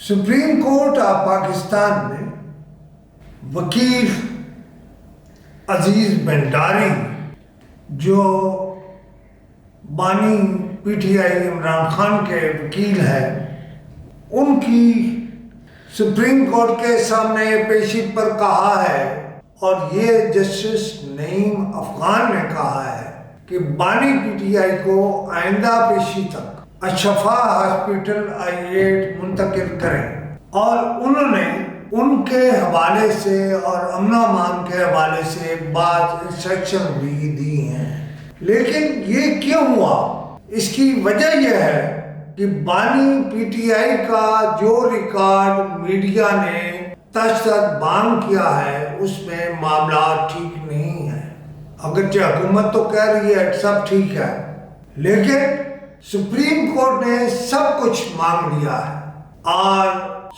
Supreme court of Pakistan نے وکیل عزیز بنڈاری جو بانی P T I Imran Khan کے وکیل ہیں ان کی سپریم کورٹ کے سامنے پیشی پر کہا ہے، اور یہ جسٹس نعیم افغان نے کہا ہے کہ بانی پی ٹی آئی کو آئندہ پیشی تک الشفا ہاسپٹل I-8 منتقل کریں، اور انہوں نے ان کے حوالے سے اور امن و امان کے حوالے سے بعض انسٹرکشن بھی دی ہیں۔ لیکن یہ کیوں ہوا؟ اس کی وجہ یہ ہے کہ بانی پی ٹی آئی کا جو ریکارڈ میڈیا نے تشدد بان کیا ہے اس میں معاملات ٹھیک نہیں ہیں۔ اگرچہ حکومت تو کہہ رہی ہے سب ٹھیک ہے، لیکن سپریم کورٹ نے سب کچھ مانگ لیا ہے، اور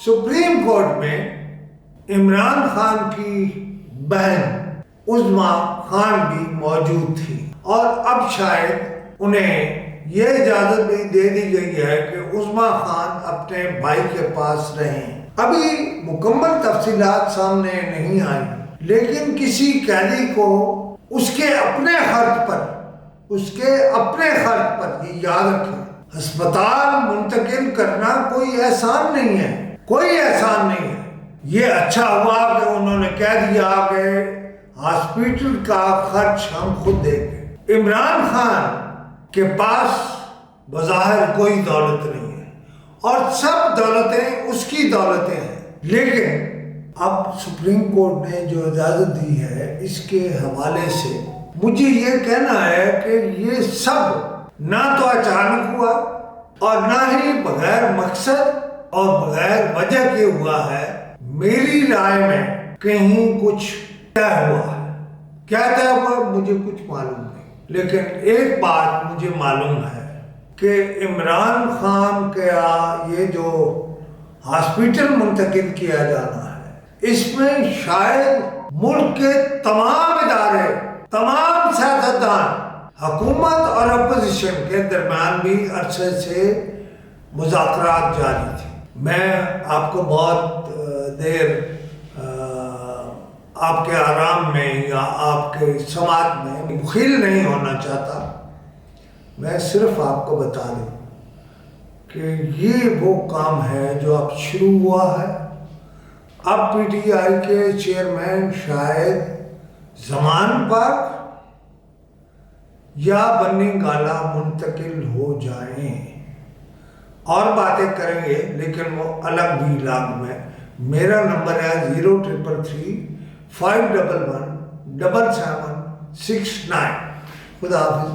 سپریم کورٹ میں عمران خان کی بہن عظمیٰ خان بھی موجود تھی، اور اب شاید انہیں یہ اجازت بھی دے دی گئی ہے کہ عظمیٰ خان اپنے بھائی کے پاس رہیں۔ ابھی مکمل تفصیلات سامنے نہیں آئی، لیکن کسی قیدی کو اس کے اپنے خرچ پر یہ یاد رکھیں، ہسپتال منتقل کرنا کوئی احسان نہیں ہے، کوئی احسان نہیں ہے۔ یہ اچھا ہوا کہ انہوں نے کہہ دیا کہ ہاسپٹل کا خرچ ہم خود دیں گے۔ عمران خان کے پاس بظاہر کوئی دولت نہیں ہے، اور سب دولتیں اس کی دولتیں ہیں، لیکن اب سپریم کورٹ نے جو اجازت دی ہے اس کے حوالے سے مجھے یہ کہنا ہے کہ یہ سب نہ تو اچانک ہوا اور نہ ہی بغیر مقصد اور بغیر وجہ کے ہوا ہے۔ میری رائے میں کہیں کچھ طے ہوا ہے۔ کیا طے ہوا مجھے کچھ معلوم نہیں، لیکن ایک بات مجھے معلوم ہے کہ عمران خان کا یہ جو ہاسپٹل منتقل کیا جانا ہے اس میں شاید ملک کے تمام ادارے، تمام سیاستدان، حکومت اور اپوزیشن کے درمیان بھی عرصے سے مذاکرات جاری تھے۔ میں آپ کو بہت دیر آپ کے آرام میں یا آپ کے سماعت میں مخل نہیں ہونا چاہتا، میں صرف آپ کو بتا دوں کہ یہ وہ کام ہے جو اب شروع ہوا ہے۔ اب پی ٹی آئی کے چیئرمین شاید زمان پاک یا بنی گالا منتقل ہو جائیں، اور باتیں کریں گے لیکن وہ الگ بھی لاگ میں۔ میرا نمبر ہے 0333 511 7769۔ خدا حافظ۔